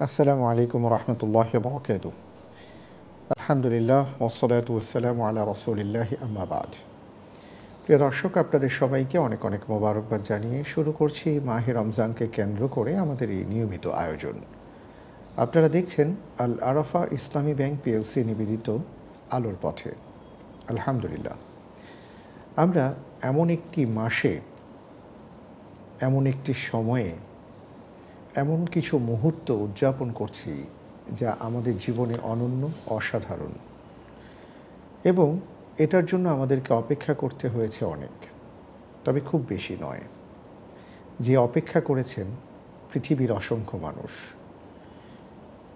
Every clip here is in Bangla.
আসসালামু আলাইকুম রহমতুল্লাহ বরকাত। আলহামদুলিল্লাহ ওয়াসসালাতু ওয়াসসালামু আলা রাসূলিল্লাহি আম্মা বাদ। প্রিয় দর্শক, আপনাদের সবাইকে অনেক অনেক মোবারকবাদ জানিয়ে শুরু করছি মাহে রমজানকে কেন্দ্র করে আমাদের এই নিয়মিত আয়োজন। আপনারা দেখছেন আল আরাফা ইসলামী ব্যাংক পিএলসি নিবেদিত আলোর পথে। আলহামদুলিল্লাহ, আমরা এমন একটি মাসে, এমন একটি সময়ে এমন কিছু মুহূর্ত উদযাপন করছি যা আমাদের জীবনে অনন্য, অসাধারণ, এবং এটার জন্য আমাদেরকে অপেক্ষা করতে হয়েছে অনেক, তবে খুব বেশি নয়। যে অপেক্ষা করেছেন পৃথিবীর অসংখ্য মানুষ,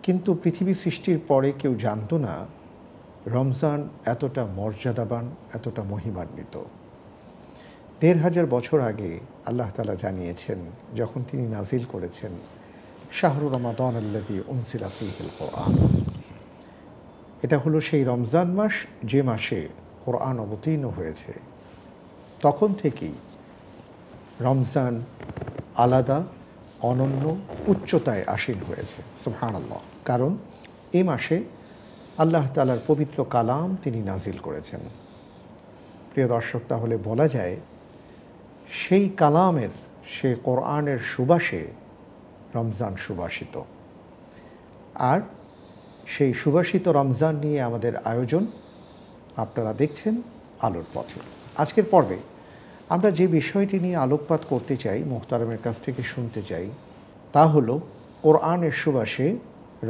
কিন্তু পৃথিবী সৃষ্টির পরে কেউ জানতো না রমজান এতটা মর্যাদাবান, এতটা মহিমান্বিত। ১৫০০ বছর আগে আল্লাহ তাআলা জানিয়েছেন, যখন তিনি নাজিল করেছেন শাহরু রমাদান আল্লাযী উনজিলা ফীহিল কুরআন। এটা হলো সেই রমজান মাস যে মাসে কোরআন অবতীর্ণ হয়েছে। তখন থেকেই রমজান আলাদা, অনন্য, উচ্চতায় আসীন হয়েছে। সুবহানাল্লাহ। কারণ এই মাসে আল্লাহ তাআলার পবিত্র কালাম তিনি নাজিল করেছেন। প্রিয় দর্শক, তাহলে বলা যায় সেই কালামের, সে কোরআনের সুবাসে রমজান সুবাসিত। আর সেই সুবাসিত রমজান নিয়ে আমাদের আয়োজন। আপনারা দেখছেন আলোর পথে। আজকের পর্বে আমরা যে বিষয়টি নিয়ে আলোকপাত করতে চাই, মোহতারামের কাছ থেকে শুনতে চাই, তা হলো কোরআনের সুবাসে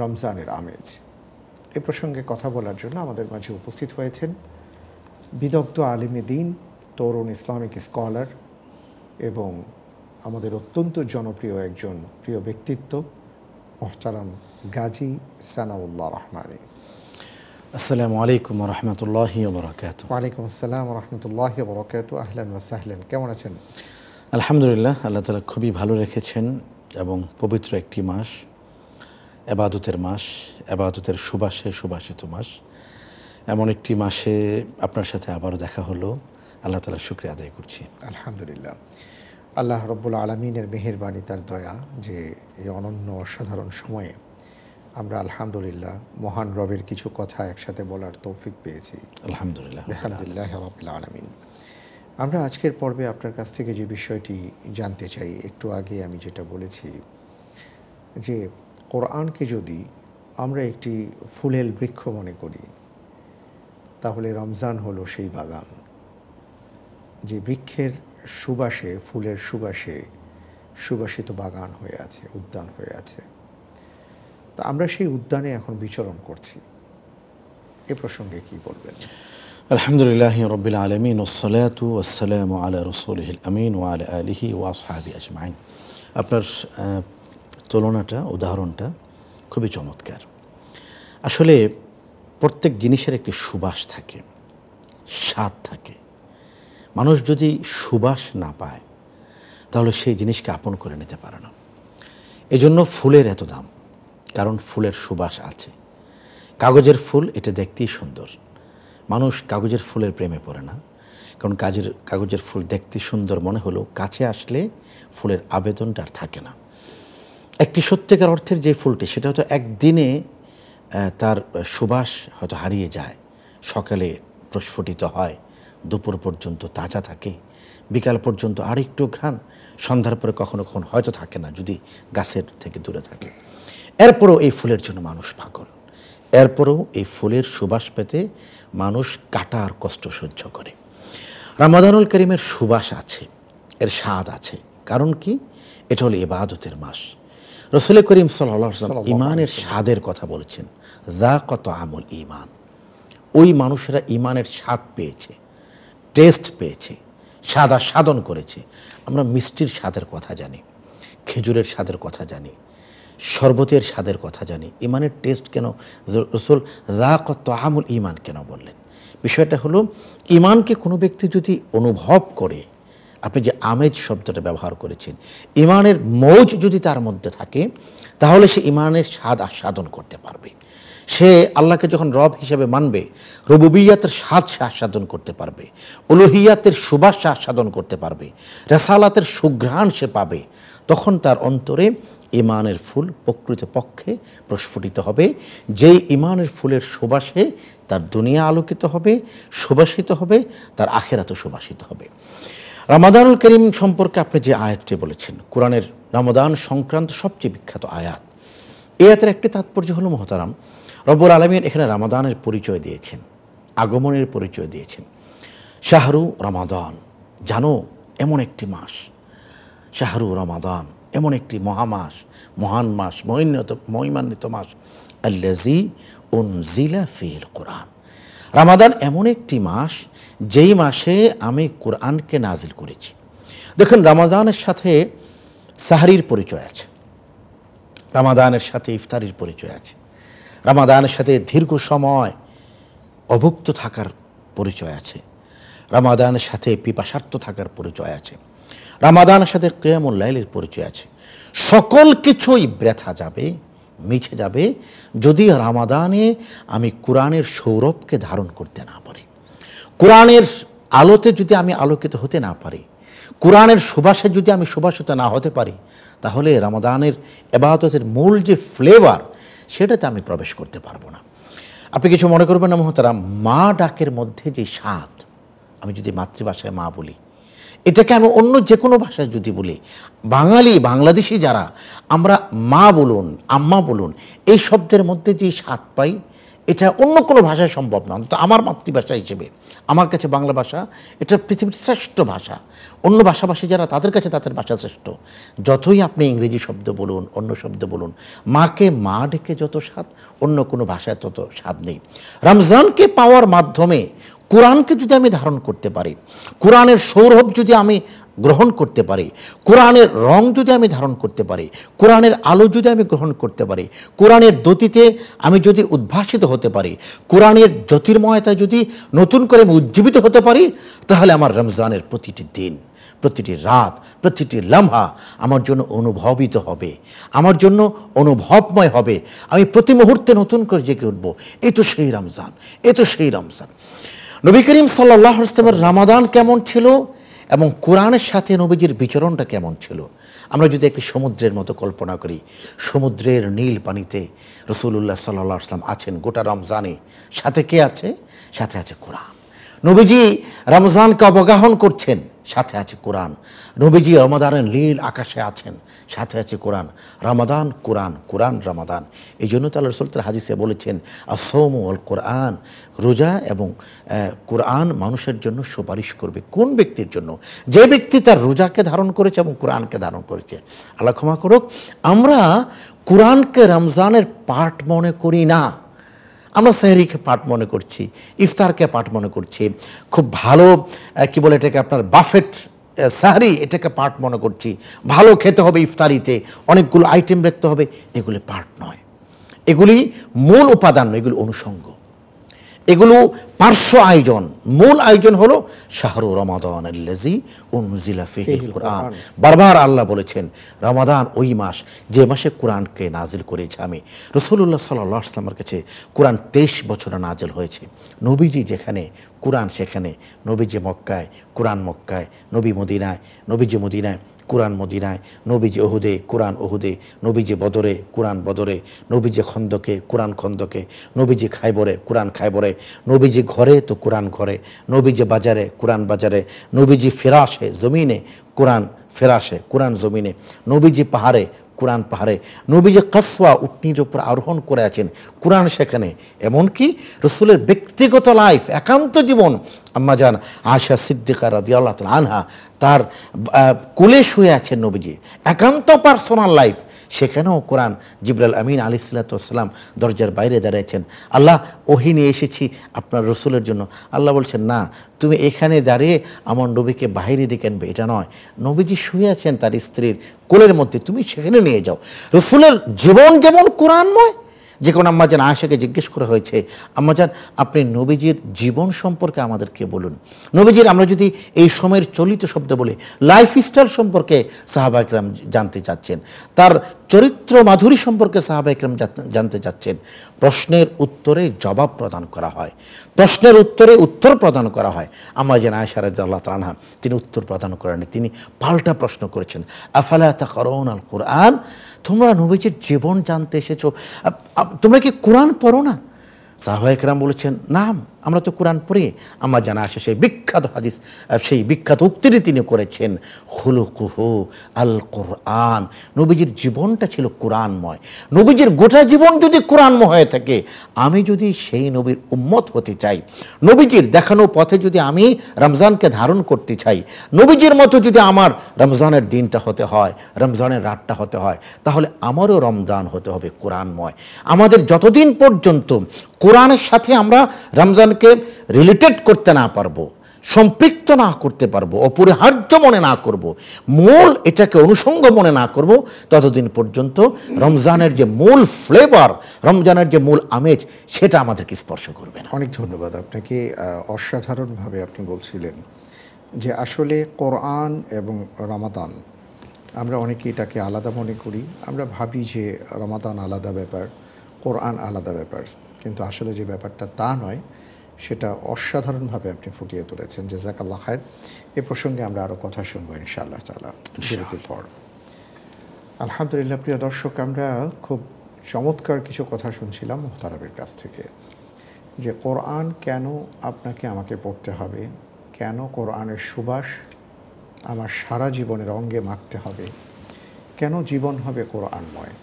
রমজানের আমেজ। এ প্রসঙ্গে কথা বলার জন্য আমাদের মাঝে উপস্থিত হয়েছেন বিদগ্ধ আলিমে দ্বীন, তরুণ ইসলামিক স্কলার এবং আমাদের অত্যন্ত জনপ্রিয় একজন প্রিয় ব্যক্তিত্ব মোহতারাম গাজী সানাউল্লাহ রহমানী। আসসালামু আলাইকুম রহমতুল্লাহি বরকাতুহু। ওয়ালাইকুম আসসালাম রহমতুল্লাহি বরকাতুহু। আহলান ওয়া সাহলান। কেমন আছেন? আলহামদুলিল্লাহ, আল্লাহ তাআলা খুবই ভালো রেখেছেন এবং পবিত্র একটি মাস, এবাদতের মাস, এবাদতের সুবাসে সুবাসিত মাস। এমন একটি মাসে আপনার সাথে আবারও দেখা হলো, আল্লাহ তাআলার শুকরিয়া আদায় করছি। আলহামদুলিল্লাহ, আল্লাহ রব্বুল আলমিনের মেহেরবানি, তার দয়া, যে এই অনন্য অসাধারণ সময়ে আমরা আলহামদুলিল্লাহ মহান রবের কিছু কথা একসাথে বলার তৌফিক পেয়েছি। আলহামদুলিল্লাহ আলহামদুলিল্লাহ রাব্বিল আলামিন। আমরা আজকের পর্বে আপনার কাছ থেকে যে বিষয়টি জানতে চাই, একটু আগে আমি যেটা বলেছি, যে কোরআনকে যদি আমরা একটি ফুলেল বৃক্ষ মনে করি, তাহলে রমজান হলো সেই বাগান, যে বৃক্ষের সুবাসে, ফুলের সুবাসে সুবাসিত বাগান হয়ে আছে, উদ্যান হয়ে আছে। তা আমরা সেই উদ্যানে এখন বিচরণ করছি। এ প্রসঙ্গে কি বলবেন? আলহামদুলিল্লাহি রাব্বিল আলামিন ওয়াসসালাতু ওয়াসসালামু আলা রাসূলিহিল আমিন ওয়া আলা আলিহি ওয়া আসহাবিহি আজমাইন। আপনার তুলনাটা, উদাহরণটা খুবই চমৎকার। আসলে প্রত্যেক জিনিসের একটি সুবাস থাকে, স্বাদ থাকে। মানুষ যদি সুবাস না পায় তাহলে সেই জিনিসকে আপন করে নিতে পারে না। এজন্য ফুলের এত দাম, কারণ ফুলের সুবাস আছে। কাগজের ফুল, এটা দেখতেই সুন্দর, মানুষ কাগজের ফুলের প্রেমে পড়ে না, কারণ কাগজের ফুল দেখতে সুন্দর মনে হলেও কাছে আসলে ফুলের আবেদনটা আর থাকে না। একটি সত্যিকার অর্থের যে ফুলটি, সেটা হয়তো একদিনে তার সুবাস হয়তো হারিয়ে যায়। সকালে প্রস্ফুটিত হয়, দুপুর পর্যন্ত তাজা থাকে, বিকাল পর্যন্ত আর একটু ঘ্রাণ, সন্ধ্যার পরে কখনো কখনো হয়তো থাকে না, যদি গাছের থেকে দূরে থাকে। এরপরেও এই ফুলের জন্য মানুষ পাগল, এরপরেও এই ফুলের সুবাস পেতে মানুষ কাটা আর কষ্ট সহ্য করে। রমাদানুল কারীমের সুবাস আছে, এর স্বাদ আছে, কারণ কি? এটা হলো ইবাদতের মাস। রাসূল করিম সাল্লাল্লাহু আলাইহি ওয়াসাল্লাম ঈমানের স্বাদের কথা বলেছেন, যাকাত আমুল ঈমান। ওই মানুষেরা ঈমানের স্বাদ পেয়েছে, টেস্ট পেয়েছে, স্বাদ আস্বাদন করেছে। আমরা মিষ্টির স্বাদের কথা জানি, খেজুরের স্বাদের কথা জানি, শরবতের স্বাদের কথা জানি। ঈমানের টেস্ট কেন রাসূল যাকাত আমুল ঈমান কেন বললেন? বিষয়টা হলো, ঈমানকে কোনো ব্যক্তি যদি অনুভব করে, আপনি যে আমেজ শব্দটা ব্যবহার করেছেন, ঈমানের মৌজ যদি তার মধ্যে থাকে, তাহলে সে ঈমানের স্বাদ আস্বাদন করতে পারবে। সে আল্লাহকে যখন রব হিসেবে মানবে, রুবুবিয়্যাতের স্বাদ সে আস্বাদন করতে পারবে, উলুহিয়াতের সুবাস সে আস্বাদন করতে পারবে, রিসালাতের সুঘ্রাণ সে পাবে। তখন তার অন্তরে ইমানের ফুল প্রকৃতপক্ষে প্রস্ফুটিত হবে। যেই ইমানের ফুলের সুবাসে তার দুনিয়া আলোকিত হবে, সুবাসিত হবে, তার আখিরাতও সুবাসিত হবে। রমাদানুল করিম সম্পর্কে আপনি যে আয়াতটি বলেছেন, কোরআনের রমাদান সংক্রান্ত সবচেয়ে বিখ্যাত আয়াত, এই আয়াতের একটি তাৎপর্য হলো মহতারাম, রব্বুল আলামিন এখানে রমাদানের পরিচয় দিয়েছেন, আগমনের পরিচয় দিয়েছেন। শাহরু রমাদান, জানো এমন একটি মাস, শাহরু রমাদান এমন একটি মহামাস, মহান মাস, মহিমান্বিত মাস, আল্লাযী উনজিলা ফীহিল কোরআন। রমাদান এমন একটি মাস যেই মাসে আমি কোরআনকে নাজিল করেছি। দেখুন, রমাদানের সাথে সাহরির পরিচয় আছে, রমাদানের সাথে ইফতারির পরিচয় আছে, রমাদানের সাথে দীর্ঘ সময় অভুক্ত থাকার পরিচয় আছে, রমাদানের সাথে পিপাসার্থ থাকার পরিচয় আছে, রমাদানের সাথে কিয়ামুল লাইলের পরিচয় আছে। সকল কিছুই বৃথা যাবে, মিছে যাবে যদি রমাদানে আমি কোরআনের সৌরভকে ধারণ করতে না পারি, কোরআনের আলোতে যদি আমি আলোকিত হতে না পারি, কোরআনের সুবাসে যদি আমি সুবাসিত না হতে পারি, তাহলে রমাদানের ইবাদতের মূল যে ফ্লেভার সেটাতে আমি প্রবেশ করতে পারবো না। আপনি কিছু মনে করবেন না মহতারাম, মা ডাকের মধ্যে যে স্বাদ, আমি যদি মাতৃভাষায় মা বলি, এটাকে আমি অন্য যে কোনো ভাষায় যদি বলি, বাংলাদেশি যারা আমরা মা বলুন, আম্মা বলুন, এই শব্দের মধ্যে যে স্বাদ পাই, এটা অন্য কোনো ভাষায় সম্ভব না। তো আমার মাতৃভাষা হিসেবে আমার কাছে বাংলা ভাষা এটা পৃথিবীর শ্রেষ্ঠ ভাষা। অন্য ভাষাভাষী যারা, তাদের কাছে তাদের ভাষা শ্রেষ্ঠ। যতই আপনি ইংরেজি শব্দ বলুন, অন্য শব্দ বলুন, মাকে মা ডেকে যত স্বাদ, অন্য কোনো ভাষায় তত স্বাদ নেই। রমজানকে পাওয়ার মাধ্যমে কোরআনকে যদি আমি ধারণ করতে পারি, কোরআনের সৌরভ যদি আমি গ্রহণ করতে পারি, কোরআনের রং যদি আমি ধারণ করতে পারি, কোরআনের আলো যদি আমি গ্রহণ করতে পারি, কোরআনের দ্যুতিতে আমি যদি উদ্ভাসিত হতে পারি, কোরআনের জ্যোতির্ময়তা যদি নতুন করে আমি উজ্জীবিত হতে পারি, তাহলে আমার রমজানের প্রতিটি দিন, প্রতিটি রাত, প্রতিটি লম্হা আমার জন্য অনুভবিত হবে, আমার জন্য অনুভবময় হবে। আমি প্রতি মুহূর্তে নতুন করে জেগে উঠব, এ তো সেই রমজান, এ তো সেই রমজান। নবী করিম সাল্লাল্লাহু আলাইহি ওয়াসাল্লামের রমাদান কেমন ছিল এবং কোরআনের সাথে নবীজির বিচরণটা কেমন ছিল, আমরা যদি একটি সমুদ্রের মতো কল্পনা করি, সমুদ্রের নীল পানিতে রাসূলুল্লাহ সাল্লাল্লাহু আলাইহি ওয়াসাল্লাম আছেন গোটা রমজানে, সাথে কে আছে? সাথে আছে কোরআন। নবীজি রমজানকে অবগাহন করছেন, সাথে আছে কোরআন। নবীজি রমাদানের নীল আকাশে আছেন, সাথে আছে কোরআন। রমাদান কোরআন, কোরআন রমাদান। এই জন্য তো আল্লাহ রাসূল তার হাদিসে বলেছেন, আস-সাওমু ওয়াল কোরআন, রোজা এবং কোরআন মানুষের জন্য সুপারিশ করবে। কোন ব্যক্তির জন্য? যে ব্যক্তি তার রোজাকে ধারণ করেছে এবং কোরআনকে ধারণ করেছে। আল্লাহ ক্ষমা করুক, আমরা কোরআনকে রমজানের পাঠ মনে করি না, আমরা সেহরিকে পাঠ মনে করছি, ইফতারকে পাঠ মনে করছি, খুব ভালো কি বলে এটাকে আপনার বাফেট সাহরি, এটাকে পাঠ মনে করছি, ভালো খেতে হবে ইফতারিতে, অনেকগুলো আইটেম রাখতে হবে, এগুলি পাঠ নয়, এগুলি মূল উপাদান নয়, এগুলো অনুষঙ্গ, এগুলো পার্শ্ব আয়োজন। মূল আয়োজন হলো শাহরু রমাদান আল্লাযী উনজিলা ফীহিল কোরআন। বারবার আল্লাহ বলেছেন রমাদান ওই মাস যে মাসে কোরআনকে নাজিল করেছি আমি। রাসূলুল্লাহ সাল্লাল্লাহু আলাইহি ওয়াসাল্লামের কাছে কোরআন 23 বছরে নাজিল হয়েছে। নবীজি যেখানে কোরআন সেখানে, নবীজি মক্কায় কোরআন মক্কায়, নবী মদিনায়, নবীজি মদিনায় কোরআন মদিনায়, নবীজি ওহুদে কোরআন ওহুদে, নবীজি বদরে কোরআন বদরে, নবীজি খন্দকে কোরআন খন্দকে, নবীজি খাইবরে কোরআন খাইবরে, নবীজি ঘরে তো কোরআন ঘরে, নবীজি বাজারে কোরআন বাজারে, নবীজি ফিরাসে জমিনে কোরআন ফেরাসে, কোরআন জমিনে, নবীজি পাহাড়ে কোরআন পাহাড়ে, নবীজি কসওয়া উটনির উপর আরোহণ করে আছেন, কোরআন সেখানে। এমনকি রসুলের ব্যক্তিগত লাইফ, একান্ত জীবন, আম্মা জান আয়েশা সিদ্দিকা রাদিয়াল্লাহু তাআলা আনহা, তার কোলে শুয়ে আছেন নবীজি, একান্ত পার্সোনাল লাইফ, সেখানেও কোরআন। জিবরাইল আমিন আলাইহিস সালাতু ওয়াস সালাম দরজার বাইরে দাঁড়িয়েছেন, আল্লাহ ওহী নিয়ে এসেছি আপনার রসুলের জন্য। আল্লাহ বলছেন, না, তুমি এখানে দাঁড়িয়ে আমার নবীকে বাইরে ডেকে আনবে, এটা নয়। নবীজি শুয়ে আছেন তার স্ত্রীর কোলের মধ্যে, তুমি সেখানে নিয়ে যাও। রসুলের জীবন যেমন কোরআনময়, যে কোনো আম্মাজান আয়েশাকে জিজ্ঞেস করা হয়েছে, আম্মাজান আপনি নবীজির জীবন সম্পর্কে আমাদেরকে বলুন। নবীজির, আমরা যদি এই সময়ের চলিত শব্দ বলি, লাইফস্টাইল সম্পর্কে সাহাবা একরাম জানতে চাচ্ছেন, তার চরিত্র মাধুরী সম্পর্কে সাহাবা একরাম জানতে চাচ্ছেন। প্রশ্নের উত্তরে জবাব প্রদান করা হয়, প্রশ্নের উত্তরে উত্তর প্রদান করা হয়। আম্মাজান আয়েশা রাদিয়াল্লাহু তাআলা আনহা তিনি উত্তর প্রদান করেননি, তিনি পাল্টা প্রশ্ন করেছেন, আফালা তাকরাউন আল কুরআন, তোমরা নবীজির জীবন জানতে এসেছো, তোমরা কি কোরআন পড়ো না? সাহাবা একরাম বলেছেন, নাম, আমরা তো কোরআন পড়ি। আমার জানা আসে সেই বিখ্যাত হাদিস, সেই বিখ্যাত উক্তিটি তিনি করেছেন, খুলুকুহু আল কোরআন, নবীজির জীবনটা ছিল কোরআনময়। নবীজির গোটা জীবন যদি কোরআনময় হয়ে থাকে, আমি যদি সেই নবীর উম্মত হতে চাই, নবীজির দেখানো পথে যদি আমি রমজানকে ধারণ করতে চাই, নবীজির মতো যদি আমার রমজানের দিনটা হতে হয়, রমজানের রাতটা হতে হয়, তাহলে আমারও রমজান হতে হবে কোরআনময়। আমাদের যতদিন পর্যন্ত কোরআনের সাথে আমরা রমজানকে রিলেটেড করতে না পারবো, সম্পৃক্ত না করতে পারবো, অপরিহার্য মনে না করব, মূল এটাকে অনুষঙ্গ মনে না করব, ততদিন পর্যন্ত রমজানের যে মূল ফ্লেভার, রমজানের যে মূল আমেজ, সেটা আমাদেরকে স্পর্শ করবে না। অনেক ধন্যবাদ আপনাকে। অসাধারণভাবে আপনি বলছিলেন যে আসলে কোরআন এবং রমাদান, আমরা অনেকে এটাকে আলাদা মনে করি। আমরা ভাবি যে রমাদান আলাদা ব্যাপার, কোরআন আলাদা ব্যাপার, কিন্তু আসলে যে ব্যাপারটা তা নয়, সেটা অসাধারণভাবে আপনি ফুটিয়ে তুলেছেন। জাযাকাল্লাহ খায়ের। এ প্রসঙ্গে আমরা আরও কথা শুনবো ইনশাআল্লাহ তাআলা বিরতির পর। আলহামদুলিল্লাহ, প্রিয় দর্শক, আমরা খুব চমৎকার কিছু কথা শুনছিলাম মুহতারামের কাছ থেকে, যে কোরআন কেন আপনাকে আমাকে পড়তে হবে, কেন কোরআনের সুবাস আমার সারা জীবনের অঙ্গে মাখতে হবে, কেন জীবন হবে কোরআনময়।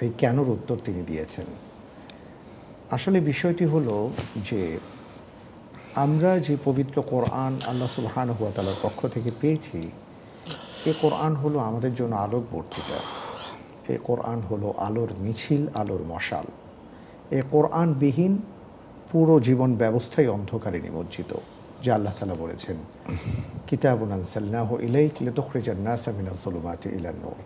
এই কেনর উত্তর তিনি দিয়েছেন। আসলে বিষয়টি হলো যে আমরা যে পবিত্র কোরআন আল্লাহ সুবহানাহু ওয়া তাআলার পক্ষ থেকে পেয়েছি, এই কোরআন হলো আমাদের জন্য আলোক বর্তিতা। এই কোরআন হলো আলোর মিছিল, আলোর মশাল। এই কোরআনবিহীন পুরো জীবন ব্যবস্থাই অন্ধকারে নিমজ্জিত। যা আল্লাহ তাআলা বলেছেন, কিতাবুন আনজালনাহু ইলাইকা লিতুখরিজান নাসা মিনাজ যুলুমাতি ইলান নূর।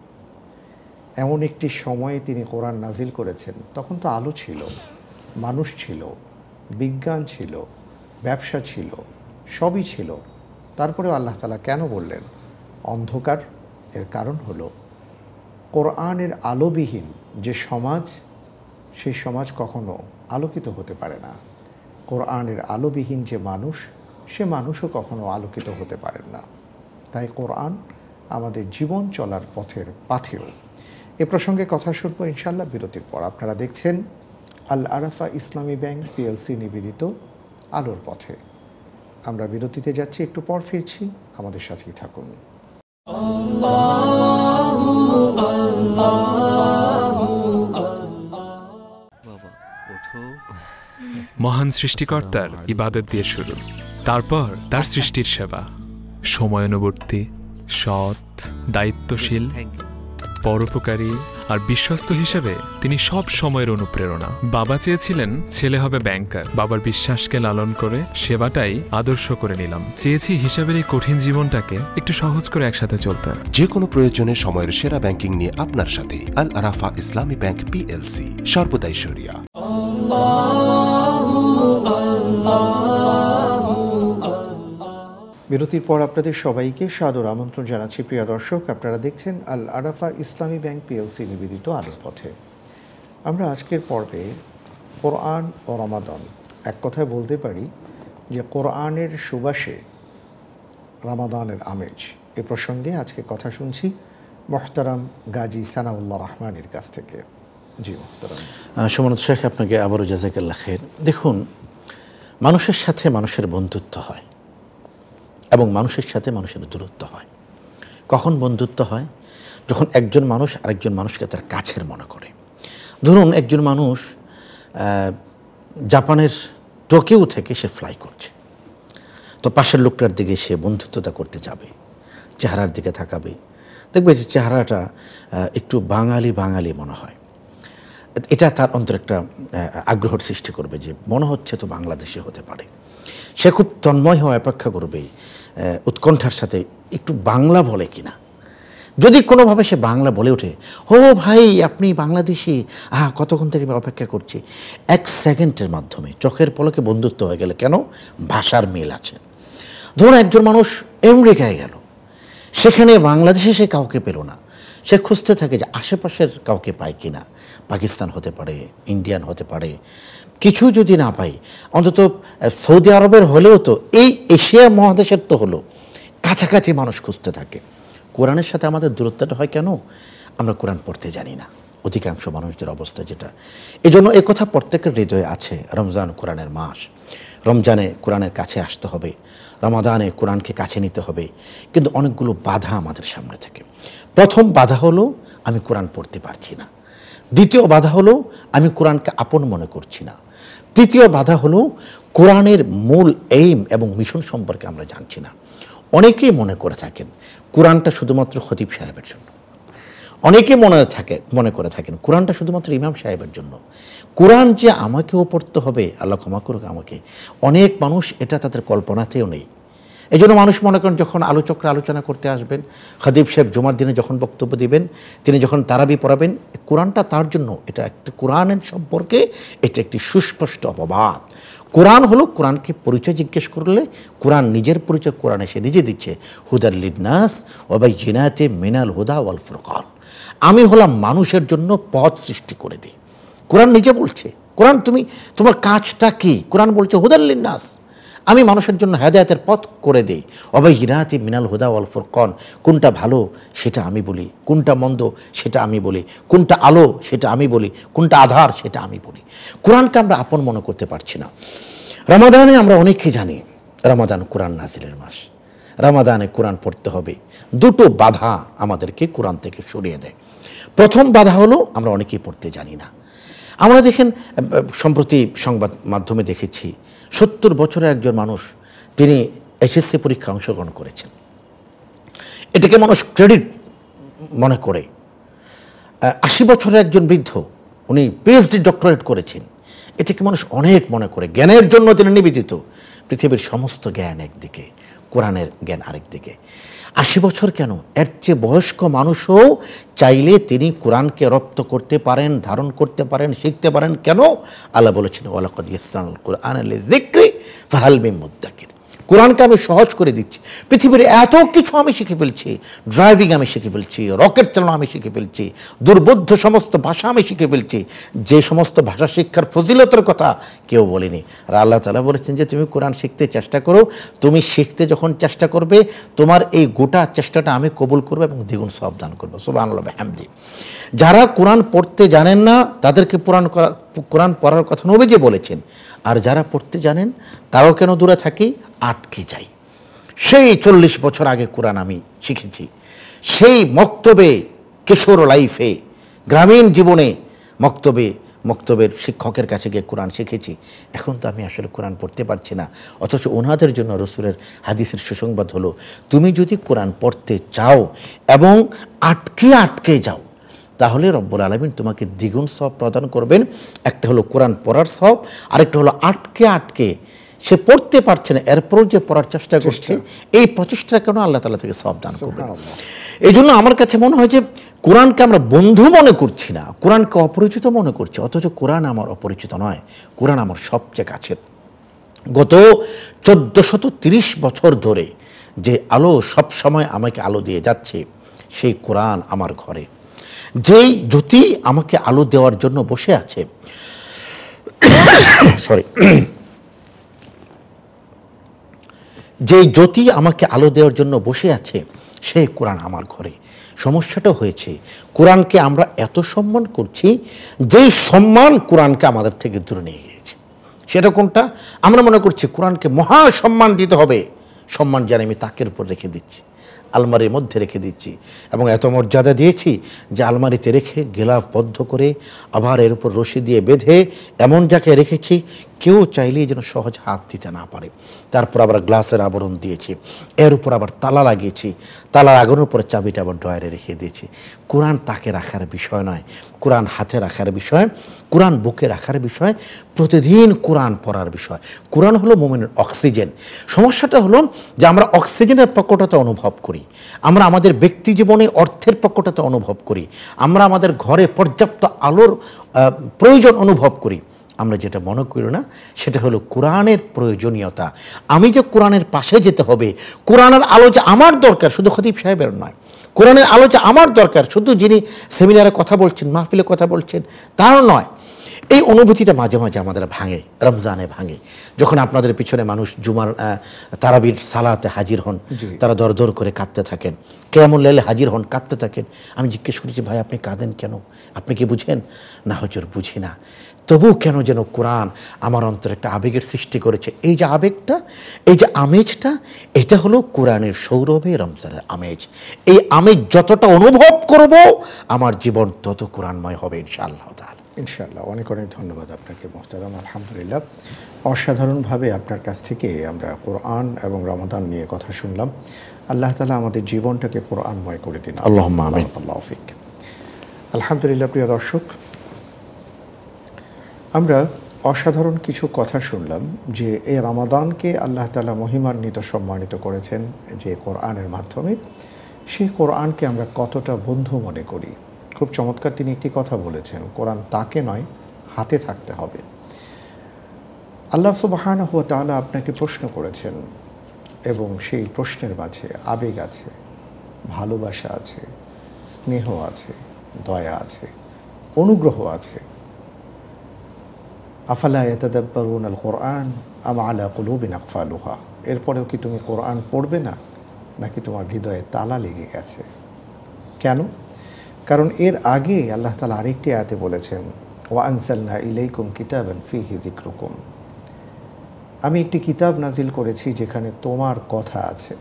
এমন একটি সময়ে তিনি কোরআন নাজিল করেছেন, তখন তো আলো ছিল, মানুষ ছিল, বিজ্ঞান ছিল, ব্যবসা ছিল, সবই ছিল। তারপরেও আল্লাহ তাআলা কেন বললেন অন্ধকার? এর কারণ হলো কোরআনের আলোবিহীন যে সমাজ, সেই সমাজ কখনো আলোকিত হতে পারে না। কোরআনের আলোবিহীন যে মানুষ, সে মানুষও কখনো আলোকিত হতে পারেন না। তাই কোরআন আমাদের জীবন চলার পথের পাথেয়। এ প্রসঙ্গে কথা শুনবো ইনশাআল্লাহ বিরতির পর। আপনারা দেখছেন আল আরাফা ইসলামী ব্যাংক পিএলসি নিবেদিত আলোর পথে। আমরা বিরতিতে যাচ্ছি, একটু পর ফিরছি, আমাদের সাথেই থাকুন। মহান সৃষ্টিকর্তার ইবাদত দিয়ে শুরু, তারপর তার সৃষ্টির সেবা। সময়ানুবর্তী, সৎ, দায়িত্বশীল, পরোপকারী আর বিশ্বস্ত হিসেবে তিনি সব সময়ের অনুপ্রেরণা। বাবা চেয়েছিলেন ছেলে হবে ব্যাংকার। বাবার বিশ্বাসকে লালন করে সেবাটাই আদর্শ করে নিলাম। চেয়েছি হিসাবের এই কঠিন জীবনটাকে একটু সহজ করে একসাথে চলতে। যে কোনো প্রয়োজনে সময়ের সেরা ব্যাংকিং নিয়ে আপনার সাথে আল আরাফা ইসলামী ব্যাংক পিএলসি, সর্বদাই শরিয়া। বিরতির পর আপনাদের সবাইকে সাদর আমন্ত্রণ জানাচ্ছি। প্রিয় দর্শক, আপনারা দেখছেন আল আরাফা ইসলামী ব্যাংক পিএলসি নিবেদিত আলোর পথে। আমরা আজকের পর্বে কোরআন ও রমাদান, এক কথায় বলতে পারি যে কোরআনের সুবাসে রমাদানের আমেজ, এ প্রসঙ্গে আজকে কথা শুনছি মোহতারাম গাজী সানাউল্লাহ রহমানের কাছ থেকে। জি মোহতারাম। সুমন শেখ, আপনাকে আবারও জাযাকাল্লাহ খায়ের। দেখুন, মানুষের সাথে মানুষের বন্ধুত্ব হয় এবং মানুষের সাথে মানুষের দূরত্ব হয়। কখন বন্ধুত্ব হয়? যখন একজন মানুষ আরেকজন মানুষকে তার কাছের মনে করে। ধরুন, একজন মানুষ জাপানের টোকিও থেকে সে ফ্লাই করছে, তো পাশের লোকটার দিকে সে বন্ধুত্বতা করতে যাবে, চেহারার দিকে তাকাবে, দেখবে যে চেহারাটা একটু বাঙালি বাঙালি মনে হয়। এটা তার অন্তর একটা আগ্রহের সৃষ্টি করবে যে মনে হচ্ছে তো বাংলাদেশি হতে পারে। সে খুব তন্ময় হয়ে অপেক্ষা করবে, উৎকণ্ঠার সাথে একটু বাংলা বলে কিনা। যদি কোনোভাবে সে বাংলা বলে ওঠে, ও ভাই আপনি বাংলাদেশি, কতক্ষণ থেকে আমি অপেক্ষা করছি, 1 সেকেন্ডের মাধ্যমে চোখের পলকে বন্ধুত্ব হয়ে গেলে, কেন? ভাষার মিল আছে। ধরুন একজন মানুষ আমেরিকায় গেল, সেখানে বাংলাদেশে সে কাউকে পেল না, সে খুঁজতে থাকে যে আশেপাশের কাউকে পায় কিনা, পাকিস্তান হতে পারে, ইন্ডিয়ান হতে পারে, কিছু যদি না পাই অন্তত সৌদি আরবের হলেও তো, এই এশিয়া মহাদেশের তো হলো, কাছাকাছি মানুষ খুঁজতে থাকে। কোরআনের সাথে আমাদের দূরত্বটা হয় কেন? আমরা কোরআন পড়তে জানি না, অধিকাংশ মানুষদের অবস্থা যেটা। এজন্য এই কথা প্রত্যেকের হৃদয়ে আছে, রমজান কোরআনের মাস, রমজানে কোরআনের কাছে আসতে হবে, রমাদানে কোরআনকে কাছে নিতে হবে, কিন্তু অনেকগুলো বাধা আমাদের সামনে থাকে। প্রথম বাধা হলো আমি কোরআন পড়তে পারছি না, দ্বিতীয় বাধা হলো আমি কোরআনকে আপন মনে করছি না, তৃতীয় বাধা হলো কোরআনের মূল এইম এবং মিশন সম্পর্কে আমরা জানছি না। অনেকেই মনে করে থাকেন কোরআনটা শুধুমাত্র খতিব সাহেবের জন্য, অনেকে মনে করে থাকেন কোরআনটা শুধুমাত্র ইমাম সাহেবের জন্য। কোরআন যে আমাকেও পড়তে হবে, আল্লাহ ক্ষমা করুক আমাকে, অনেক মানুষ এটা তাদের কল্পনাতেও নেই। এই জন্য মানুষ মনে করেন যখন আলোচকরা আলোচনা করতে আসবেন, খতিব সাহেব জুমার দিনে যখন বক্তব্য দিবেন, তিনি যখন তারাবি পড়াবেন, কোরআনটা তার জন্য এটা একটা কোরআনের সম্পর্কে এটা একটি সুস্পষ্ট অপবাদ। কোরআন হলো, কোরআনকে পরিচয় জিজ্ঞেস করলে কোরআন নিজের পরিচয় কোরআন এসে নিজে দিচ্ছে, হুদাল লিন্নাস ওয়া বাইয়িনাতিম মিনাল হুদা ওয়াল ফুরকান, আমি হলাম মানুষের জন্য পথ সৃষ্টি করে দিই। কোরআন নিজে বলছে, কোরআন তোমার কাজটা কি? কোরআন বলছে হুদাল লিন্নাস, আমি মানুষের জন্য হেদায়েতের পথ করে দিই। ওয়া বাইয়িনাতিম মিনাল হুদা ওয়াল ফুরকান, কোনটা ভালো সেটা আমি বলি, কোনটা মন্দ সেটা আমি বলি, কোনটা আলো সেটা আমি বলি, কোনটা আধার সেটা আমি বলি। কোরআনকে আমরা আপন মনে করতে পারছি না। রমাদানে আমরা অনেকে জানি রমাদান কোরআন নাজিলের মাস, রমাদানে কোরআন পড়তে হবে। দুটো বাধা আমাদেরকে কোরআন থেকে সরিয়ে দেয়। প্রথম বাধা হলো আমরা অনেকেই পড়তে জানি না। আমরা দেখেন সম্প্রতি সংবাদ মাধ্যমে দেখেছি 70 বছরের একজন মানুষ, তিনি এসএসসি পরীক্ষা অংশগ্রহণ করেছেন, এটাকে মানুষ ক্রেডিট মনে করে। 80 বছরের একজন বৃদ্ধ, উনি পিএইচডি ডক্টরেট করেছেন, এটাকে মানুষ অনেক মনে করে, জ্ঞানের জন্য তিনি নিবেদিত। পৃথিবীর সমস্ত জ্ঞান একদিকে, কোরআনের জ্ঞান আরেক দিকে। 80 বছর কেন, এর চেয়ে বয়স্ক মানুষও চাইলে তিনি কোরআনকে রপ্ত করতে পারেন, ধারণ করতে পারেন, শিখতে পারেন। কেন? আল্লাহ বলেছেন ওয়ালাকাদ ইয়াসসারনাল কুরআনা লিযিকরি ফাহাল মিন মুদ্দাকির, কোরআনকে আমি সহজ করে দিচ্ছি। পৃথিবীর এত কিছু আমি শিখে ফেলছি, ড্রাইভিং আমি শিখে ফেলছি, রকেট চালানো আমি শিখে ফেলছি, দুর্বোধ্য সমস্ত ভাষা আমি শিখে ফেলছি, যে সমস্ত ভাষা শিক্ষার ফজিলতের কথা কেউ বলেনি। আর আল্লাহ তাআলা বলেছেন যে তুমি কোরআন শিখতে চেষ্টা করো, তুমি শিখতে যখন চেষ্টা করবে তোমার এই গোটা চেষ্টাটা আমি কবুল করবো এবং দ্বিগুণ সওয়াব দান করবো। সুবহানাল্লাহ বিহামদি। যারা কোরআন পড়তে জানেন না তাদেরকে কোরআন পড়ার কথা নবীজি বলেছেন, আর যারা পড়তে জানেন তারাও কেন দূরে থাকি, আটকে যাই। সেই 40 বছর আগে কোরআন আমি শিখেছি, সেই মক্তবে, কিশোর লাইফে, গ্রামীণ জীবনে মক্তবের শিক্ষকের কাছে গিয়ে কোরআন শিখেছি। এখন তো আমি আসলে কোরআন পড়তে পারছি না। অথচ ওনাদের জন্য রসুলের হাদিসের সুসংবাদ হলো, তুমি যদি কোরআন পড়তে চাও এবং আটকে যাও, তাহলে রব্বুল আলামিন তোমাকে দ্বিগুণ সওয়াব প্রদান করবেন। একটা হলো কোরআন পড়ার সওয়াব, আরেকটা হলো আটকে সে পড়তে পারছে না, এরপরও যে পড়ার চেষ্টা করছে, এই প্রচেষ্টার কারণে আল্লাহ তাআলা থেকে সওয়াব দান করবেন। এই জন্য আমার কাছে মনে হয় যে কোরআনকে আমরা বন্ধু মনে করছি না, কোরআনকে অপরিচিত মনে করছি। অথচ কোরআন আমার অপরিচিত নয়, কোরআন আমার সবচেয়ে কাছের। গত 1430 বছর ধরে যে আলো সব সময় আমাকে আলো দিয়ে যাচ্ছে, সেই কোরআন আমার ঘরে। যেই জ্যোতি আমাকে আলো দেওয়ার জন্য বসে আছে, যেই জ্যোতি আমাকে আলো দেওয়ার জন্য বসে আছে, সেই কোরআন আমার ঘরে। সমস্যাটা হয়েছে কোরআনকে আমরা এত সম্মান করছি, যেই সম্মান কোরআনকে আমাদের থেকে দূরে নিয়ে গিয়েছে। সেটা কোনটা? আমরা মনে করছি কোরআনকে মহা সম্মান দিতে হবে, সম্মান জানি আমি তাকের উপর রেখে দিচ্ছি, আলমারির মধ্যে রেখে দিচ্ছি, এবং এত মর্যাদা দিয়েছি যে আলমারিতে রেখে গিলাফ বদ্ধ করে আবার এর উপর রশি দিয়ে বেঁধে এমন জায়গায় রেখেছি কেউ চাইলেই যেন সহজ হাত দিতে না পারে। তারপর আবার গ্লাসের আবরণ দিয়েছি, এর উপর আবার তালা লাগিয়েছি, তালা লাগানোর পরে চাবিটা আবার ড্রয়ারে রেখে দিয়েছি। কোরআন তাকে রাখার বিষয় নয়, কোরআন হাতে রাখার বিষয়, কোরআন বুকে রাখার বিষয়, প্রতিদিন কোরআন পড়ার বিষয়। কোরআন হলো মুমিনের অক্সিজেন। সমস্যাটা হলো যে আমরা অক্সিজেনের প্রকটতা অনুভব করি, আমরা আমাদের ব্যক্তি জীবনে অর্থের পক্ষটা অনুভব করি, আমরা আমাদের ঘরে পর্যাপ্ত আলোর প্রয়োজন অনুভব করি, আমরা যেটা মনে করি না সেটা হলো কোরআনের প্রয়োজনীয়তা। আমি যে কোরআনের পাশে যেতে হবে, কোরআনের আলো যে আমার দরকার, শুধু খতিব সাহেবের নয়, কোরআনের আলো যে আমার দরকার শুধু যিনি সেমিনারে কথা বলছেন, মাহফিলে কথা বলছেন তার নয়। এই অনুভূতিটা মাঝে মাঝে আমাদের ভাঙে, রমজানে ভাঙে, যখন আপনাদের পিছনে মানুষ জুমার তারাবির সালাতে হাজির হন, তারা দর দর করে কাঁদতে থাকেন, কিয়ামুল লাইলে হাজির হন, কাঁদতে থাকেন। আমি জিজ্ঞেস করেছি, ভাই আপনি কাঁদেন কেন? আপনি কি বুঝেন? না হুজুর বুঝি না, তবু কেন যেন কোরআন আমার অন্তরে একটা আবেগের সৃষ্টি করেছে। এই যে আবেগটা, এই যে আমেজটা, এটা হলো কোরআনের সৌরভে রমজানের আমেজ। এই আমেজ যতটা অনুভব করব আমার জীবন তত কোরআনময় হবে ইনশাআল্লাহ তাআলা। ইনশাআল্লাহ। অনেক অনেক ধন্যবাদ আপনাকে মোহতারাম। আলহামদুলিল্লাহ, অসাধারণভাবে আপনার কাছ থেকে আমরা কোরআন এবং রমাদান নিয়ে কথা শুনলাম। আল্লাহ তাআলা আমাদের জীবনটাকে কোরআনময় করে দিন। আল্লাহুম্মা আমিন। আল্লাহু ফিক। আলহামদুলিল্লাহ, প্রিয় দর্শক, আমরা অসাধারণ কিছু কথা শুনলাম যে এই রমাদানকে আল্লাহ তাআলা মহিমান্বিত সম্মানিত করেছেন যে কোরআনের মাধ্যমে। সেই কোরআনকে আমরা কতটা বন্ধু মনে করি। খুব চমৎকার তিনি একটি কথা বলেছেন, কোরআন তাকে নয় হাতে থাকতে হবে। আল্লাহ সুবহানাহু ওয়া তাআলা আপনাকে প্রশ্ন করেছেন এবং সেই প্রশ্নের মাঝে আবেগ আছে, ভালোবাসা আছে, স্নেহ আছে, দয়া আছে, অনুগ্রহ আছে। আফালা ইয়াতাদাব্বারুনাল কুরআন আম আলা কুলুবিন আকফালুহা। এরপরেও কি তুমি কোরআন পড়বে না, নাকি তোমার হৃদয়ে তালা লেগে গেছে? কেন? কারণ এর আগে আল্লাহ তাআলা আরেকটি আয়াতে বলেছেন, ওয়া আনসালনা ইলাইকুম কিতাবান ফীহি যিকরুকুম। আমি একটি কিতাব নাজিল করেছি যেখানে তোমার কথা আছে।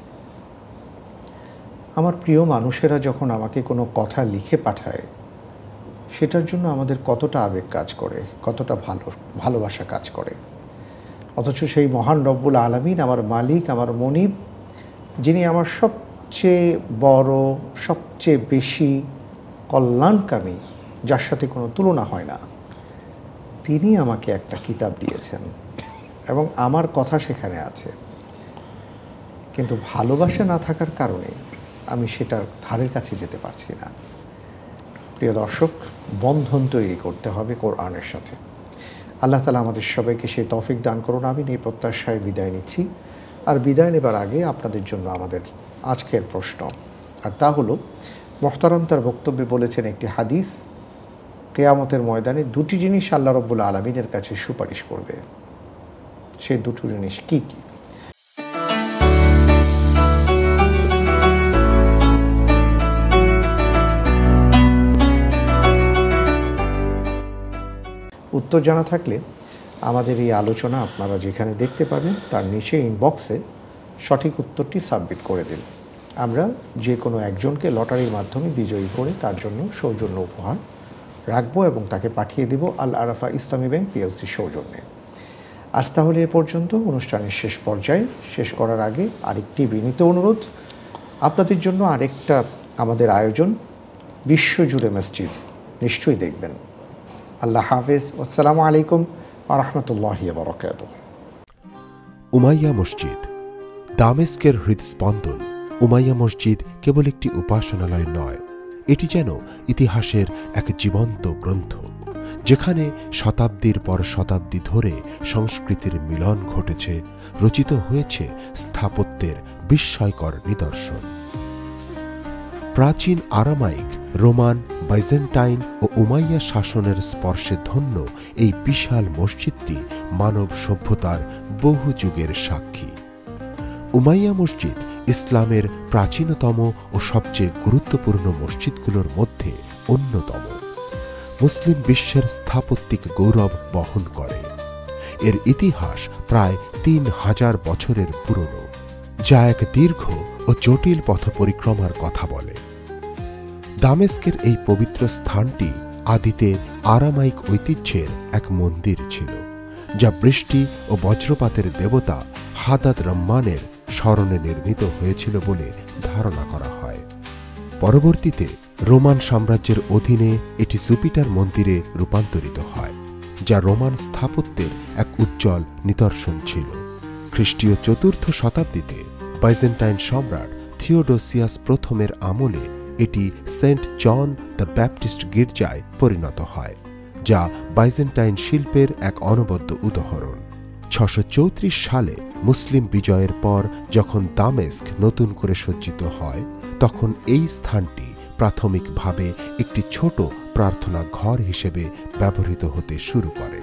আমার প্রিয় মানুষেরা যখন আমাকে কোনো কথা লিখে পাঠায়, সেটার জন্য আমাদের কতটা আবেগ কাজ করে, কতটা ভালোবাসা কাজ করে। অথচ সেই মহান রব্বুল আলামিন, আমার মালিক, আমার মনিব, যিনি আমার সবচেয়ে বড়, সবচেয়ে বেশি কল্যাণকামী, যার সাথে কোনো তুলনা হয় না, তিনি আমাকে একটা কিতাব দিয়েছেন এবং আমার কথা সেখানে আছে। কিন্তু ভালোবাসা না থাকার কারণে আমি সেটার ধারের কাছে যেতে পারছি না। প্রিয় দর্শক, বন্ধন তৈরি করতে হবে কোরআনের সাথে। আল্লাহ তাআলা আমাদের সবাইকে সেই তৌফিক দান করুন। আমি এই প্রত্যাশায় বিদায় নিচ্ছি। আর বিদায় নেবার আগে আপনাদের জন্য আমাদের আজকের প্রশ্ন, আর তা হলো, মুহতারাম তার বক্তব্যে বলেছেন একটি হাদিস, কিয়ামতের ময়দানে দুটি জিনিস আল্লাহ রাব্বুল আলামিনের কাছে সুপারিশ করবে। সেই দুটো জিনিস কি কি? উত্তর জানা থাকলে আমাদের এই আলোচনা আপনারা যেখানে দেখতে পাবেন তার নিচে ইনবক্সে সঠিক উত্তরটি সাবমিট করে দিন। আমরা যে কোনো একজনকে লটারির মাধ্যমে বিজয়ী করে তার জন্য সৌজন্য উপহার রাখবো এবং তাকে পাঠিয়ে দেব আল আরাফা ইসলামী ব্যাংক পিএলসি সৌজন্যে। আজ তাহলে এ পর্যন্ত। অনুষ্ঠানের শেষ পর্যায়ে শেষ করার আগে আরেকটি বিনীত অনুরোধ, আপনাদের জন্য আরেকটা আমাদের আয়োজন, বিশ্বজুড়ে মসজিদ, নিশ্চয়ই দেখবেন। আল্লাহ হাফেজ। আসসালামু আলাইকুম ওয়া রাহমাতুল্লাহি ওয়া বারাকাতুহু। উমাইয়া মসজিদ, দামেস্কের হৃদস্পন্দন। উমাইয়া মসজিদ কেবল একটি উপাসনালয় নয়, এটি যেন ইতিহাসের এক জীবন্ত গ্রন্থ, যেখানে শতাব্দীর পর শতাব্দী ধরে সংস্কৃতির মিলন ঘটেছে, রচিত হয়েছে স্থাপত্যের বিস্ময়কর নিদর্শন। প্রাচীন আরামাইক, রোমান, বাইজেন্টাইন ও উমাইয়া শাসনের স্পর্শে ধন্য এই বিশাল মসজিদটি মানব সভ্যতার বহু যুগের সাক্ষী। উমাইয়া মসজিদ ইসলামের প্রাচীনতম ও সবচেয়ে গুরুত্বপূর্ণ মসজিদগুলোর মধ্যে অন্যতম। মুসলিম বিশ্বের স্থাপত্যিক গৌরব বহন করে। এর ইতিহাস প্রায় 3000 বছরের পুরনো, যা এক দীর্ঘ ও জটিল পথ পরিক্রমার কথা বলে। দামেস্কের এই পবিত্র স্থানটি আদিতে আরামাইক ঐতিহ্যের এক মন্দির ছিল, যা বৃষ্টি ও বজ্রপাতের দেবতা হাদাদ রহমানের স্মরণে নির্মিত হয়েছিল বলে ধারণা করা হয়। পরবর্তীতে রোমান সাম্রাজ্যের অধীনে এটি জুপিটার মন্দিরে রূপান্তরিত হয়, যা রোমান স্থাপত্যের এক উজ্জ্বল নিদর্শন ছিল। খ্রিস্টীয় 4র্থ শতাব্দীতে বাইজেন্টাইন সম্রাট থিওডোসিয়াস প্রথমের আমলে এটি সেন্ট জন দ্য ব্যাপটিস্ট গির্জায় পরিণত হয়, যা বাইজেন্টাইন শিল্পের এক অনবদ্য উদাহরণ। 634 সালে মুসলিম বিজয়ের পর যখন দামেস্ক নতুন করে সজ্জিত হয়, তখন এই স্থানটি প্রাথমিকভাবে একটি ছোট প্রার্থনা ঘর হিসেবে ব্যবহৃত হতে শুরু করে।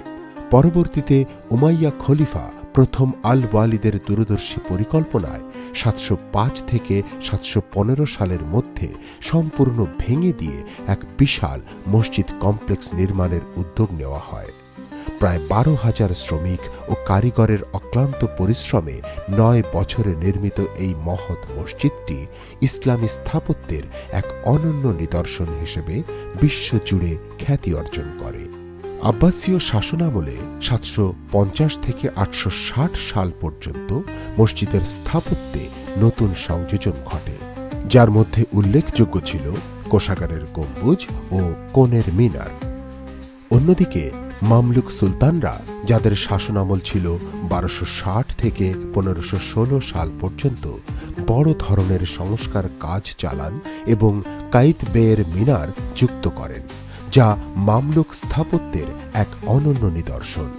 পরবর্তীতে উমাইয়া খলিফা প্রথম আল ওয়ালিদের দূরদর্শী পরিকল্পনায় 705 থেকে 715 সালের মধ্যে সম্পূর্ণ ভেঙে দিয়ে এক বিশাল মসজিদ কমপ্লেক্স নির্মাণের উদ্যোগ নেওয়া হয়। প্রায় 12,000 শ্রমিক ও কারিগরের অক্লান্ত পরিশ্রমে 9 বছরে নির্মিত এই মহৎ মসজিদটি ইসলামী স্থাপত্যের এক অনন্য নিদর্শন হিসেবে বিশ্বজুড়ে খ্যাতি অর্জন করে। আব্বাসীয় শাসনামলে 750 থেকে 860 সাল পর্যন্ত মসজিদের স্থাপত্যে নতুন সংযোজন ঘটে, যার মধ্যে উল্লেখযোগ্য ছিল কোষাগারের গম্বুজ ও কোণের মিনার। অন্যদিকে মামলুক সুলতানরা, যাদের শাসনামল ছিল 1260 থেকে 1516 সাল পর্যন্ত, বড় ধরনের সংস্কার কাজ চালান এবং কাইতবেয়ের মিনার যুক্ত করেন, যা মামলুক স্থাপত্যের এক অনন্য নিদর্শন।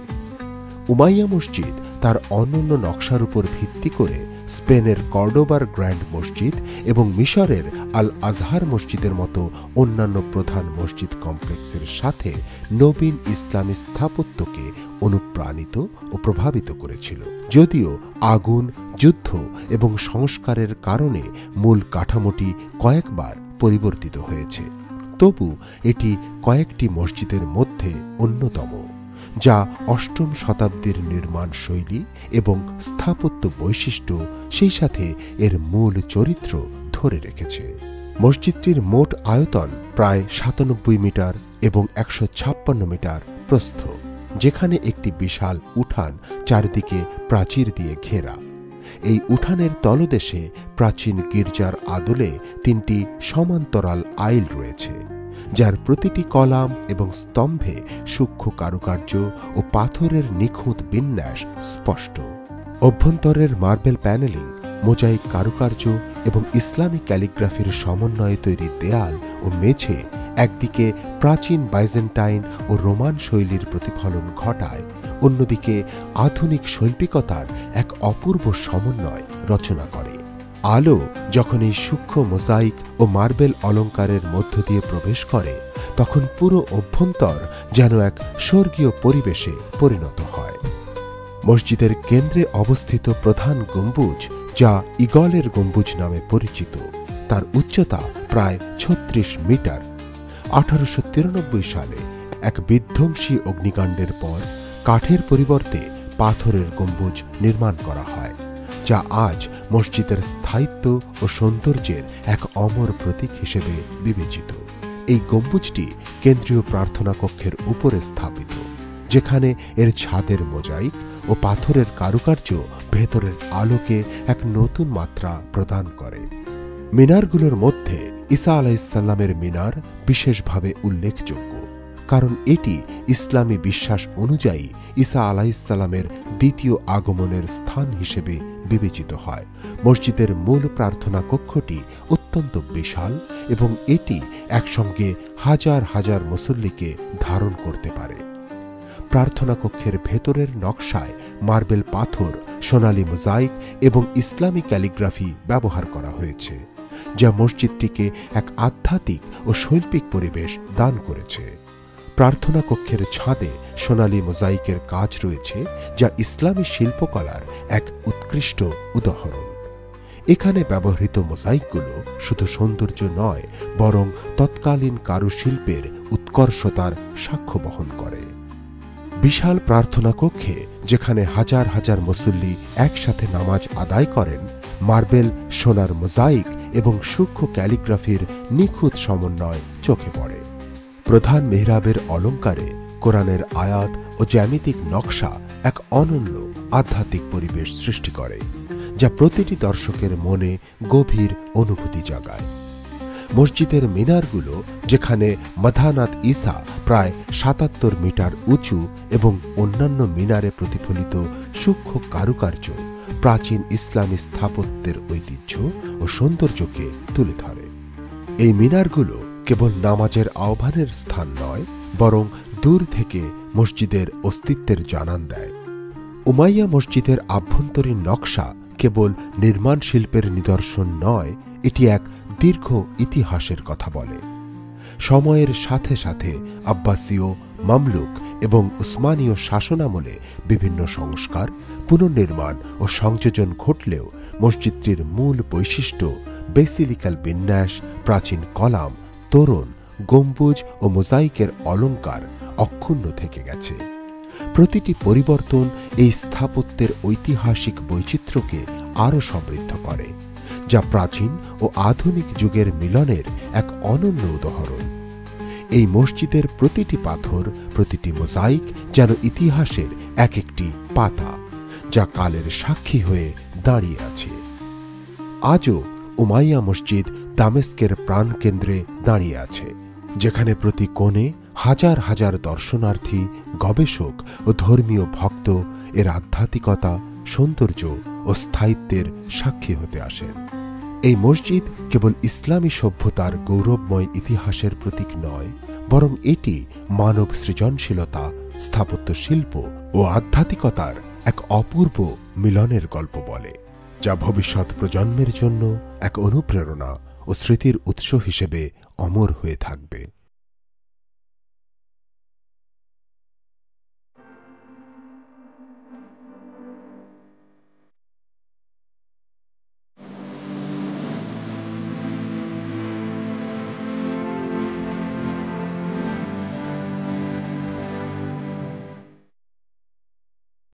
উমাইয়া মসজিদ তার অনন্য নকশার উপর ভিত্তি করে স্পেনের কর্ডোবার গ্র্যান্ড মসজিদ এবং মিশরের আল আজহার মসজিদের মতো অন্যান্য প্রধান মসজিদ কমপ্লেক্সের সাথে নবীন ইসলামী স্থাপত্যকে অনুপ্রাণিত ও প্রভাবিত করেছিল। যদিও আগুন, যুদ্ধ এবং সংস্কারের কারণে মূল কাঠামোটি কয়েকবার পরিবর্তিত হয়েছে, তবু এটি কয়েকটি মসজিদের মধ্যে অন্যতম, যা 8ম শতাব্দীর নির্মাণ শৈলী এবং স্থাপত্য বৈশিষ্ট্য, সেই সাথে এর মূল চরিত্র ধরে রেখেছে। মসজিদটির মোট আয়তন প্রায় 97 মিটার এবং 156 মিটার প্রস্থ, যেখানে একটি বিশাল উঠান চারিদিকে প্রাচীর দিয়ে ঘেরা। এই উঠানের তলদেশে প্রাচীন গির্জার আদলে 3টি সমান্তরাল আইল রয়েছে, যার প্রতিটি কলাম এবং স্তম্ভে সূক্ষ্ম কারুকার্য ও পাথরের নিখুঁত বিন্যাস স্পষ্ট। অভ্যন্তরের মার্বেল প্যানেলিং, মোজাইক কারুকার্য এবং ইসলামী ক্যালিগ্রাফির সমন্বয়ে তৈরি দেয়াল ও মেঝে একদিকে প্রাচীন বাইজেন্টাইন ও রোমান শৈলীর প্রতিফলন ঘটায়, অন্যদিকে আধুনিক শৈল্পিকতার এক অপূর্ব সমন্বয় রচনা করে। আলো যখন এই সূক্ষ্ম মোজাইক ও মার্বেল অলঙ্কারের মধ্য দিয়ে প্রবেশ করে, তখন পুরো অভ্যন্তর যেন এক স্বর্গীয় পরিবেশে পরিণত হয়। মসজিদের কেন্দ্রে অবস্থিত প্রধান গম্বুজ, যা ঈগলের গম্বুজ নামে পরিচিত, তার উচ্চতা প্রায় 36 মিটার। 1893 সালে এক বিধ্বংসী অগ্নিকাণ্ডের পর কাঠের পরিবর্তে পাথরের গম্বুজ নির্মাণ করা হয়, যা আজ মসজিদের স্থায়িত্ব ও সৌন্দর্যের এক অমর প্রতীক হিসেবে বিবেচিত। এই গম্বুজটি কেন্দ্রীয় প্রার্থনা কক্ষের উপরে স্থাপিত, যেখানে এর ছাদের মোজাইক ও পাথরের কারুকার্য ভেতরের আলোকে এক নতুন মাত্রা প্রদান করে। মিনারগুলোর মধ্যে ঈসা আলাইহিসসালামের মিনার বিশেষভাবে উল্লেখযোগ্য, কারণ এটি ইসলামী বিশ্বাস অনুযায়ী ঈসা আলাইহিসসালামের দ্বিতীয় আগমনের স্থান হিসেবে বিবেচিত হয়। মসজিদের মূল প্রার্থনা কক্ষটি অত্যন্ত বিশাল এবং এটি একসঙ্গে হাজার হাজার মুসল্লিকে ধারণ করতে পারে। প্রার্থনা কক্ষের ভেতরের নকশায় মার্বেল পাথর, সোনালী মোজাইক এবং ইসলামী ক্যালিগ্রাফি ব্যবহার করা হয়েছে, যা মসজিদটিকে এক আধ্যাত্মিক ও শৈল্পিক পরিবেশ দান করেছে। প্রার্থনা কক্ষের ছাদে সোনালী মোজাইকের কাজ রয়েছে, যা ইসলামী শিল্পকলার এক উৎকৃষ্ট উদাহরণ। এখানে ব্যবহৃত মোজাইকগুলো শুধু সৌন্দর্য নয়, বরং তৎকালীন কারুশিল্পের উৎকর্ষতার সাক্ষ্য বহন করে। বিশাল প্রার্থনা কক্ষে, যেখানে হাজার হাজার মুসল্লি একসাথে নামাজ আদায় করেন, মার্বেল, সোনার মোজাইক এবং সূক্ষ্ম ক্যালিগ্রাফির নিখুঁত সমন্বয় চোখে পড়ে। প্রধান মেহরাবের অলঙ্কারে কোরআনের আয়াত ও জ্যামিতিক নকশা এক অনন্য আধ্যাত্মিক পরিবেশ সৃষ্টি করে, যা প্রতিটি দর্শকের মনে গভীর অনুভূতি জাগায়। মসজিদের মিনারগুলো, যেখানে মাধানাত ঈসা প্রায় 77 মিটার উঁচু এবং অন্যান্য মিনারে প্রতিফলিত সূক্ষ্ম কারুকার্য প্রাচীন ইসলামী স্থাপত্যের ঐতিহ্য ও সৌন্দর্যকে তুলে ধরে। এই মিনারগুলো কেবল নামাজের আহ্বানের স্থান নয়, বরং দূর থেকে মসজিদের অস্তিত্বের জানান দেয়। উমাইয়া মসজিদের আভ্যন্তরীণ নকশা কেবল নির্মাণ শিল্পের নিদর্শন নয়, এটি এক দীর্ঘ ইতিহাসের কথা বলে। সময়ের সাথে সাথে আব্বাসীয়, মামলুক এবং উসমানীয় শাসনামলে বিভিন্ন সংস্কার, পুনর্নির্মাণ ও সংযোজন ঘটলেও মসজিদটির মূল বৈশিষ্ট্য বেসিলিকাল বিন্যাস, প্রাচীন কলাম, তোরণ, গম্বুজ ও মোজাইকের অলঙ্কার অক্ষুণ্ণ থেকে গেছে। প্রতিটি পরিবর্তন এই স্থাপত্যের ঐতিহাসিক বৈচিত্র্যকে আরও সমৃদ্ধ করে, যা প্রাচীন ও আধুনিক যুগের মিলনের এক অনন্য উদাহরণ। এই মসজিদের প্রতিটি পাথর, প্রতিটি মোজাইক যেন ইতিহাসের এক একটি পাতা, যা কালের সাক্ষী হয়ে দাঁড়িয়ে আছে। আজও উমাইয়া মসজিদ দামেস্কের প্রাণকেন্দ্রে দাঁড়িয়ে আছে, যেখানে প্রতি কোণে হাজার হাজার দর্শনার্থী, গবেষক ও ধর্মীয় ভক্ত এর আধ্যাত্মিকতা, সৌন্দর্য ও স্থায়িত্বের সাক্ষী হতে আসেন। এই মসজিদ কেবল ইসলামী সভ্যতার গৌরবময় ইতিহাসের প্রতীক নয়, বরং এটি মানব সৃজনশীলতা, স্থাপত্য শিল্প ও আধ্যাত্মিকতার এক অপূর্ব মিলনের গল্প বলে, যা ভবিষ্যৎ প্রজন্মের জন্য এক অনুপ্রেরণা ও স্মৃতির উৎস হিসেবে অমর হয়ে থাকবে।